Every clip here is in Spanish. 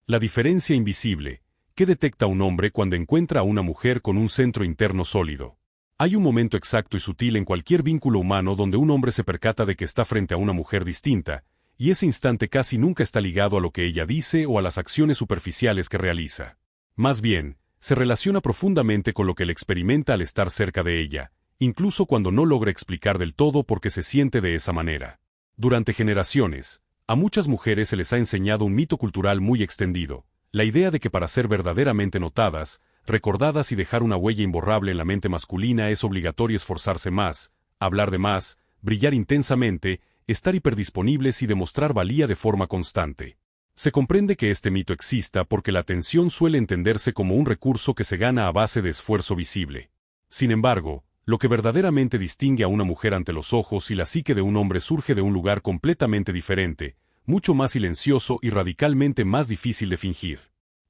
La diferencia invisible. ¿Qué detecta un hombre cuando encuentra a una mujer con un centro interno sólido? Hay un momento exacto y sutil en cualquier vínculo humano donde un hombre se percata de que está frente a una mujer distinta, y ese instante casi nunca está ligado a lo que ella dice o a las acciones superficiales que realiza. Más bien, se relaciona profundamente con lo que él experimenta al estar cerca de ella, incluso cuando no logra explicar del todo por qué se siente de esa manera. Durante generaciones, a muchas mujeres se les ha enseñado un mito cultural muy extendido, la idea de que para ser verdaderamente notadas, recordadas y dejar una huella imborrable en la mente masculina es obligatorio esforzarse más, hablar de más, brillar intensamente, estar hiperdisponibles y demostrar valía de forma constante. Se comprende que este mito exista porque la atención suele entenderse como un recurso que se gana a base de esfuerzo visible. Sin embargo, lo que verdaderamente distingue a una mujer ante los ojos y la psique de un hombre surge de un lugar completamente diferente, mucho más silencioso y radicalmente más difícil de fingir.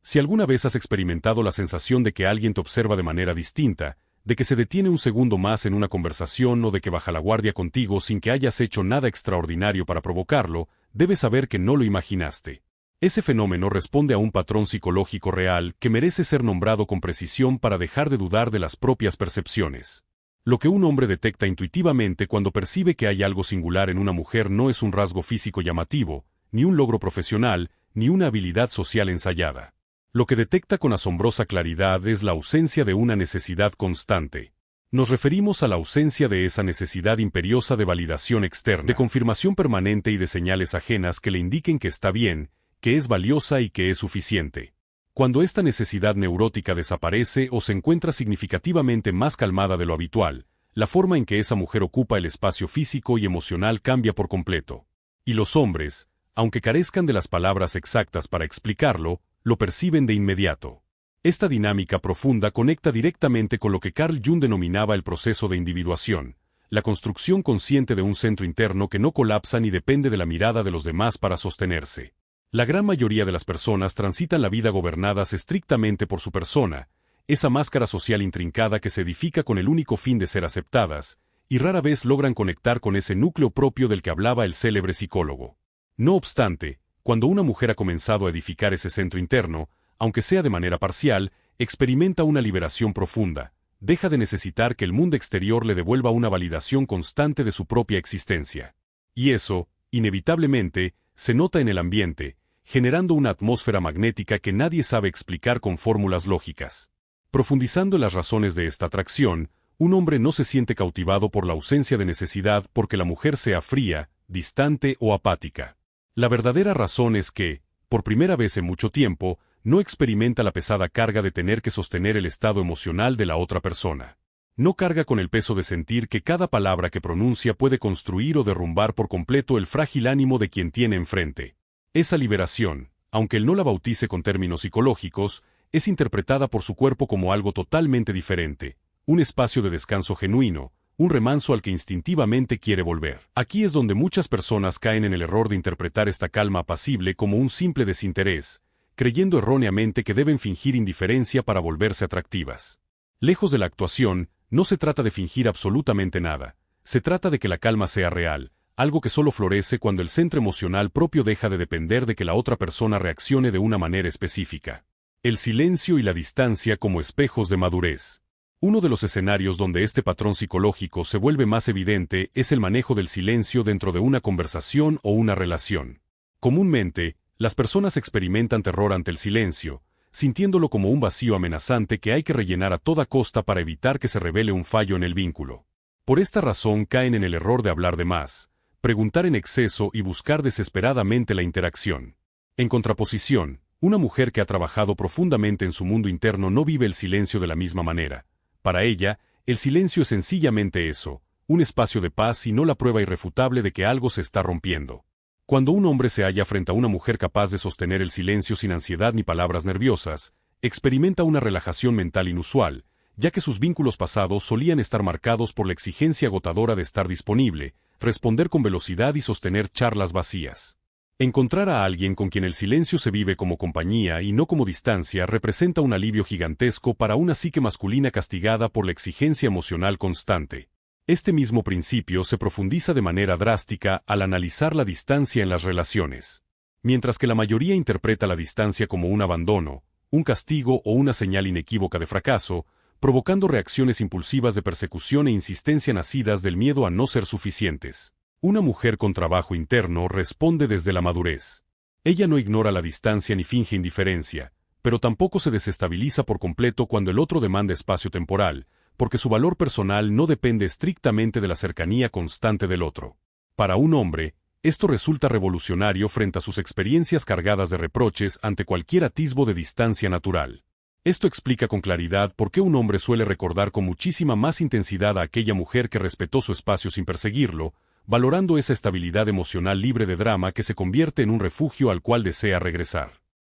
Si alguna vez has experimentado la sensación de que alguien te observa de manera distinta, de que se detiene un segundo más en una conversación o de que baja la guardia contigo sin que hayas hecho nada extraordinario para provocarlo, debes saber que no lo imaginaste. Ese fenómeno responde a un patrón psicológico real que merece ser nombrado con precisión para dejar de dudar de las propias percepciones. Lo que un hombre detecta intuitivamente cuando percibe que hay algo singular en una mujer no es un rasgo físico llamativo, ni un logro profesional, ni una habilidad social ensayada. Lo que detecta con asombrosa claridad es la ausencia de una necesidad constante. Nos referimos a la ausencia de esa necesidad imperiosa de validación externa, de confirmación permanente y de señales ajenas que le indiquen que está bien, que es valiosa y que es suficiente. Cuando esta necesidad neurótica desaparece o se encuentra significativamente más calmada de lo habitual, la forma en que esa mujer ocupa el espacio físico y emocional cambia por completo. Y los hombres, aunque carezcan de las palabras exactas para explicarlo, lo perciben de inmediato. Esta dinámica profunda conecta directamente con lo que Carl Jung denominaba el proceso de individuación, la construcción consciente de un centro interno que no colapsa ni depende de la mirada de los demás para sostenerse. La gran mayoría de las personas transitan la vida gobernadas estrictamente por su persona, esa máscara social intrincada que se edifica con el único fin de ser aceptadas, y rara vez logran conectar con ese núcleo propio del que hablaba el célebre psicólogo. No obstante, cuando una mujer ha comenzado a edificar ese centro interno, aunque sea de manera parcial, experimenta una liberación profunda, deja de necesitar que el mundo exterior le devuelva una validación constante de su propia existencia. Y eso, inevitablemente, se nota en el ambiente, generando una atmósfera magnética que nadie sabe explicar con fórmulas lógicas. Profundizando en las razones de esta atracción, un hombre no se siente cautivado por la ausencia de necesidad porque la mujer sea fría, distante o apática. La verdadera razón es que, por primera vez en mucho tiempo, no experimenta la pesada carga de tener que sostener el estado emocional de la otra persona. No carga con el peso de sentir que cada palabra que pronuncia puede construir o derrumbar por completo el frágil ánimo de quien tiene enfrente. Esa liberación, aunque él no la bautice con términos psicológicos, es interpretada por su cuerpo como algo totalmente diferente, un espacio de descanso genuino, un remanso al que instintivamente quiere volver. Aquí es donde muchas personas caen en el error de interpretar esta calma apacible como un simple desinterés, creyendo erróneamente que deben fingir indiferencia para volverse atractivas. Lejos de la actuación, no se trata de fingir absolutamente nada, se trata de que la calma sea real, algo que solo florece cuando el centro emocional propio deja de depender de que la otra persona reaccione de una manera específica. El silencio y la distancia como espejos de madurez. Uno de los escenarios donde este patrón psicológico se vuelve más evidente es el manejo del silencio dentro de una conversación o una relación. Comúnmente, las personas experimentan terror ante el silencio, sintiéndolo como un vacío amenazante que hay que rellenar a toda costa para evitar que se revele un fallo en el vínculo. Por esta razón caen en el error de hablar de más, preguntar en exceso y buscar desesperadamente la interacción. En contraposición, una mujer que ha trabajado profundamente en su mundo interno no vive el silencio de la misma manera. Para ella, el silencio es sencillamente eso, un espacio de paz y no la prueba irrefutable de que algo se está rompiendo. Cuando un hombre se halla frente a una mujer capaz de sostener el silencio sin ansiedad ni palabras nerviosas, experimenta una relajación mental inusual, ya que sus vínculos pasados solían estar marcados por la exigencia agotadora de estar disponible, responder con velocidad y sostener charlas vacías. Encontrar a alguien con quien el silencio se vive como compañía y no como distancia representa un alivio gigantesco para una psique masculina castigada por la exigencia emocional constante. Este mismo principio se profundiza de manera drástica al analizar la distancia en las relaciones. Mientras que la mayoría interpreta la distancia como un abandono, un castigo o una señal inequívoca de fracaso, provocando reacciones impulsivas de persecución e insistencia nacidas del miedo a no ser suficientes. Una mujer con trabajo interno responde desde la madurez. Ella no ignora la distancia ni finge indiferencia, pero tampoco se desestabiliza por completo cuando el otro demanda espacio temporal, porque su valor personal no depende estrictamente de la cercanía constante del otro. Para un hombre, esto resulta revolucionario frente a sus experiencias cargadas de reproches ante cualquier atisbo de distancia natural. Esto explica con claridad por qué un hombre suele recordar con muchísima más intensidad a aquella mujer que respetó su espacio sin perseguirlo, valorando esa estabilidad emocional libre de drama que se convierte en un refugio al cual desea regresar.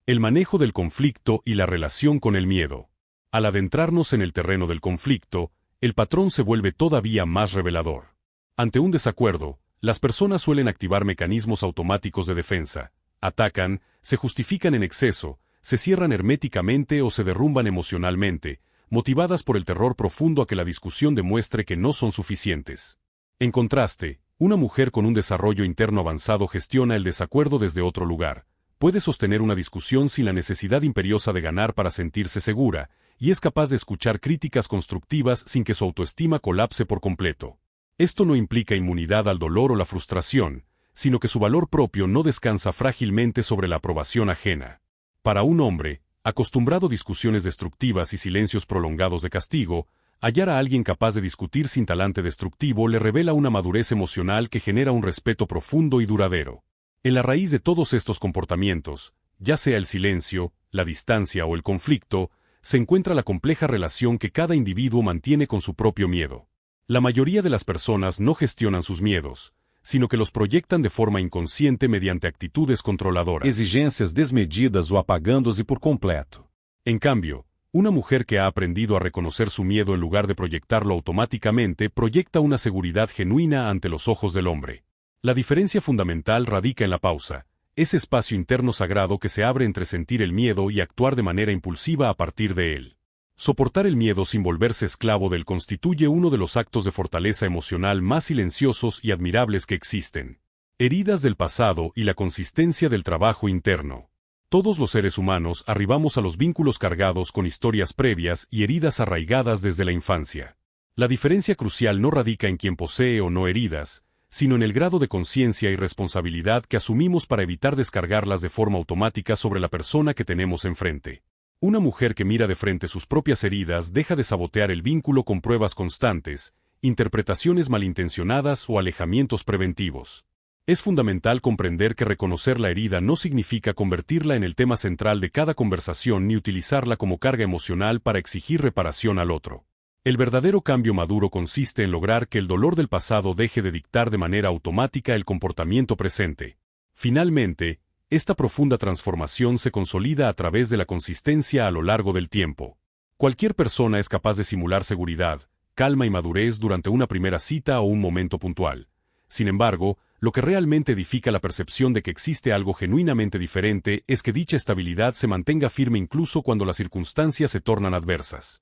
El manejo del conflicto y la relación con el miedo. Al adentrarnos en el terreno del conflicto, el patrón se vuelve todavía más revelador. Ante un desacuerdo, las personas suelen activar mecanismos automáticos de defensa, atacan, se justifican en exceso, se cierran herméticamente o se derrumban emocionalmente, motivadas por el terror profundo a que la discusión demuestre que no son suficientes. En contraste, una mujer con un desarrollo interno avanzado gestiona el desacuerdo desde otro lugar, puede sostener una discusión sin la necesidad imperiosa de ganar para sentirse segura, y es capaz de escuchar críticas constructivas sin que su autoestima colapse por completo. Esto no implica inmunidad al dolor o la frustración, sino que su valor propio no descansa frágilmente sobre la aprobación ajena. Para un hombre, acostumbrado a discusiones destructivas y silencios prolongados de castigo, hallar a alguien capaz de discutir sin talante destructivo le revela una madurez emocional que genera un respeto profundo y duradero. En la raíz de todos estos comportamientos, ya sea el silencio, la distancia o el conflicto, se encuentra la compleja relación que cada individuo mantiene con su propio miedo. La mayoría de las personas no gestionan sus miedos, sino que los proyectan de forma inconsciente mediante actitudes controladoras, exigências desmedidas o apagando-se por completo. En cambio, una mujer que ha aprendido a reconocer su miedo en lugar de proyectarlo automáticamente proyecta una seguridad genuina ante los ojos del hombre. La diferencia fundamental radica en la pausa, ese espacio interno sagrado que se abre entre sentir el miedo y actuar de manera impulsiva a partir de él. Soportar el miedo sin volverse esclavo de él constituye uno de los actos de fortaleza emocional más silenciosos y admirables que existen. Heridas del pasado y la consistencia del trabajo interno. Todos los seres humanos arribamos a los vínculos cargados con historias previas y heridas arraigadas desde la infancia. La diferencia crucial no radica en quien posee o no heridas, sino en el grado de conciencia y responsabilidad que asumimos para evitar descargarlas de forma automática sobre la persona que tenemos enfrente. Una mujer que mira de frente sus propias heridas deja de sabotear el vínculo con pruebas constantes, interpretaciones malintencionadas o alejamientos preventivos. Es fundamental comprender que reconocer la herida no significa convertirla en el tema central de cada conversación ni utilizarla como carga emocional para exigir reparación al otro. El verdadero cambio maduro consiste en lograr que el dolor del pasado deje de dictar de manera automática el comportamiento presente. Finalmente, esta profunda transformación se consolida a través de la consistencia a lo largo del tiempo. Cualquier persona es capaz de simular seguridad, calma y madurez durante una primera cita o un momento puntual. Sin embargo, lo que realmente edifica la percepción de que existe algo genuinamente diferente es que dicha estabilidad se mantenga firme incluso cuando las circunstancias se tornan adversas.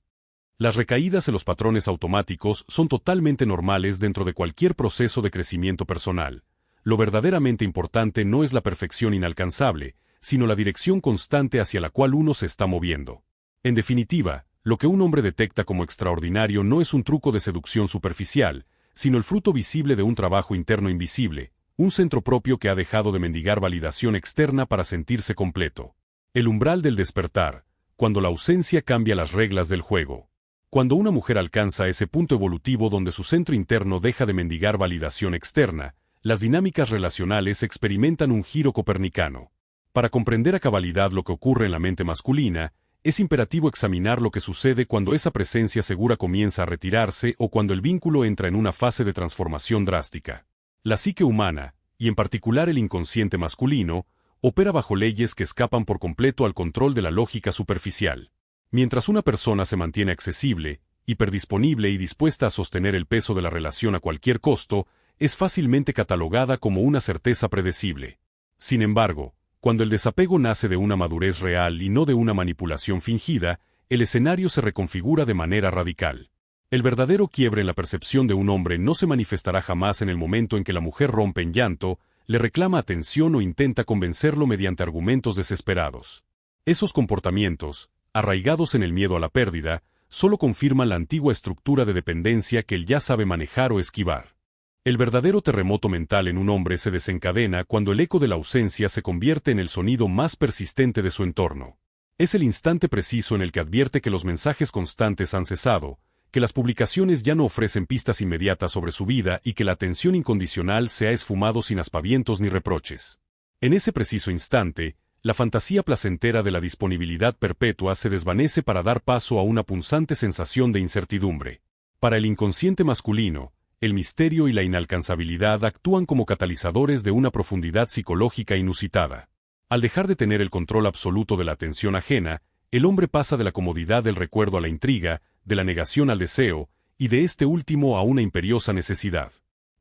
Las recaídas en los patrones automáticos son totalmente normales dentro de cualquier proceso de crecimiento personal. Lo verdaderamente importante no es la perfección inalcanzable, sino la dirección constante hacia la cual uno se está moviendo. En definitiva, lo que un hombre detecta como extraordinario no es un truco de seducción superficial, sino el fruto visible de un trabajo interno invisible, un centro propio que ha dejado de mendigar validación externa para sentirse completo. El umbral del despertar, cuando la ausencia cambia las reglas del juego. Cuando una mujer alcanza ese punto evolutivo donde su centro interno deja de mendigar validación externa, las dinámicas relacionales experimentan un giro copernicano. Para comprender a cabalidad lo que ocurre en la mente masculina, es imperativo examinar lo que sucede cuando esa presencia segura comienza a retirarse o cuando el vínculo entra en una fase de transformación drástica. La psique humana, y en particular el inconsciente masculino, opera bajo leyes que escapan por completo al control de la lógica superficial. Mientras una persona se mantiene accesible, hiperdisponible y dispuesta a sostener el peso de la relación a cualquier costo, es fácilmente catalogada como una certeza predecible. Sin embargo, cuando el desapego nace de una madurez real y no de una manipulación fingida, el escenario se reconfigura de manera radical. El verdadero quiebre en la percepción de un hombre no se manifestará jamás en el momento en que la mujer rompe en llanto, le reclama atención o intenta convencerlo mediante argumentos desesperados. Esos comportamientos, arraigados en el miedo a la pérdida, solo confirman la antigua estructura de dependencia que él ya sabe manejar o esquivar. El verdadero terremoto mental en un hombre se desencadena cuando el eco de la ausencia se convierte en el sonido más persistente de su entorno. Es el instante preciso en el que advierte que los mensajes constantes han cesado, que las publicaciones ya no ofrecen pistas inmediatas sobre su vida y que la atención incondicional se ha esfumado sin aspavientos ni reproches. En ese preciso instante, la fantasía placentera de la disponibilidad perpetua se desvanece para dar paso a una punzante sensación de incertidumbre. Para el inconsciente masculino, el misterio y la inalcanzabilidad actúan como catalizadores de una profundidad psicológica inusitada. Al dejar de tener el control absoluto de la atención ajena, el hombre pasa de la comodidad del recuerdo a la intriga, de la negación al deseo, y de este último a una imperiosa necesidad.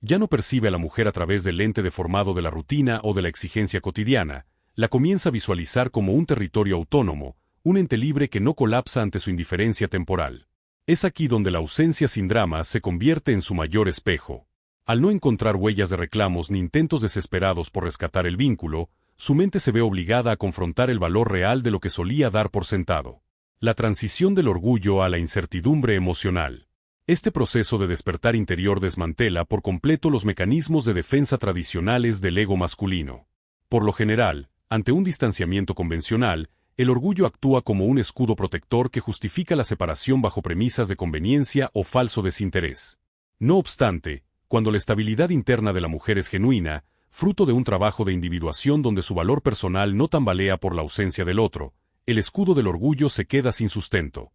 Ya no percibe a la mujer a través del lente deformado de la rutina o de la exigencia cotidiana, la comienza a visualizar como un territorio autónomo, un ente libre que no colapsa ante su indiferencia temporal. Es aquí donde la ausencia sin drama se convierte en su mayor espejo. Al no encontrar huellas de reclamos ni intentos desesperados por rescatar el vínculo, su mente se ve obligada a confrontar el valor real de lo que solía dar por sentado. La transición del orgullo a la incertidumbre emocional. Este proceso de despertar interior desmantela por completo los mecanismos de defensa tradicionales del ego masculino. Por lo general, ante un distanciamiento convencional, el orgullo actúa como un escudo protector que justifica la separación bajo premisas de conveniencia o falso desinterés. No obstante, cuando la estabilidad interna de la mujer es genuina, fruto de un trabajo de individuación donde su valor personal no tambalea por la ausencia del otro, el escudo del orgullo se queda sin sustento.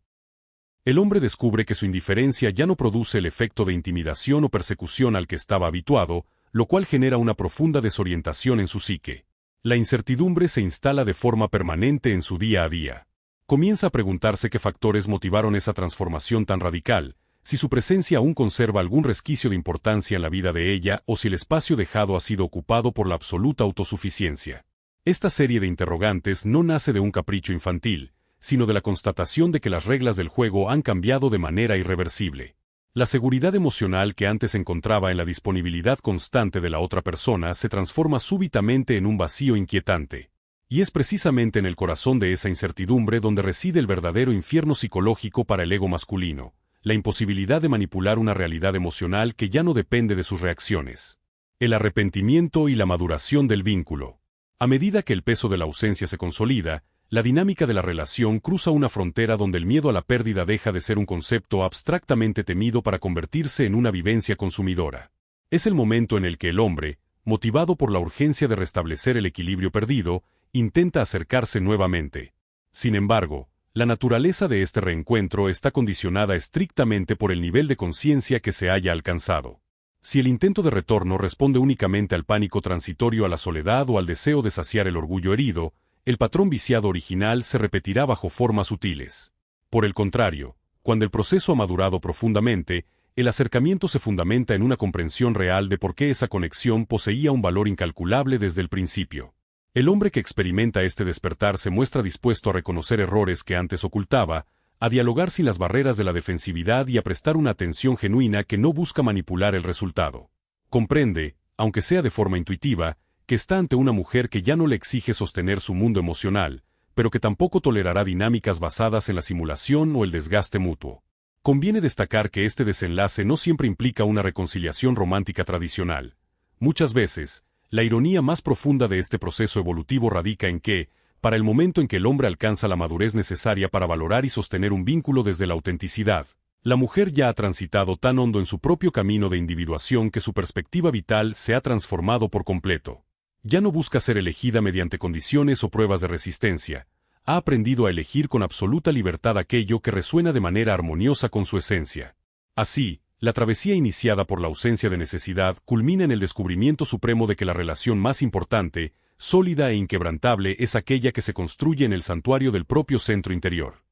El hombre descubre que su indiferencia ya no produce el efecto de intimidación o persecución al que estaba habituado, lo cual genera una profunda desorientación en su psique. La incertidumbre se instala de forma permanente en su día a día. Comienza a preguntarse qué factores motivaron esa transformación tan radical, si su presencia aún conserva algún resquicio de importancia en la vida de ella o si el espacio dejado ha sido ocupado por la absoluta autosuficiencia. Esta serie de interrogantes no nace de un capricho infantil, sino de la constatación de que las reglas del juego han cambiado de manera irreversible. La seguridad emocional que antes encontraba en la disponibilidad constante de la otra persona se transforma súbitamente en un vacío inquietante. Y es precisamente en el corazón de esa incertidumbre donde reside el verdadero infierno psicológico para el ego masculino, la imposibilidad de manipular una realidad emocional que ya no depende de sus reacciones. El arrepentimiento y la maduración del vínculo. A medida que el peso de la ausencia se consolida, la dinámica de la relación cruza una frontera donde el miedo a la pérdida deja de ser un concepto abstractamente temido para convertirse en una vivencia consumidora. Es el momento en el que el hombre, motivado por la urgencia de restablecer el equilibrio perdido, intenta acercarse nuevamente. Sin embargo, la naturaleza de este reencuentro está condicionada estrictamente por el nivel de conciencia que se haya alcanzado. Si el intento de retorno responde únicamente al pánico transitorio a la soledad o al deseo de saciar el orgullo herido, el patrón viciado original se repetirá bajo formas sutiles. Por el contrario, cuando el proceso ha madurado profundamente, el acercamiento se fundamenta en una comprensión real de por qué esa conexión poseía un valor incalculable desde el principio. El hombre que experimenta este despertar se muestra dispuesto a reconocer errores que antes ocultaba, a dialogar sin las barreras de la defensividad y a prestar una atención genuina que no busca manipular el resultado. Comprende, aunque sea de forma intuitiva, que está ante una mujer que ya no le exige sostener su mundo emocional, pero que tampoco tolerará dinámicas basadas en la simulación o el desgaste mutuo. Conviene destacar que este desenlace no siempre implica una reconciliación romántica tradicional. Muchas veces, la ironía más profunda de este proceso evolutivo radica en que, para el momento en que el hombre alcanza la madurez necesaria para valorar y sostener un vínculo desde la autenticidad, la mujer ya ha transitado tan hondo en su propio camino de individuación que su perspectiva vital se ha transformado por completo. Ya no busca ser elegida mediante condiciones o pruebas de resistencia, ha aprendido a elegir con absoluta libertad aquello que resuena de manera armoniosa con su esencia. Así, la travesía iniciada por la ausencia de necesidad culmina en el descubrimiento supremo de que la relación más importante, sólida e inquebrantable es aquella que se construye en el santuario del propio centro interior.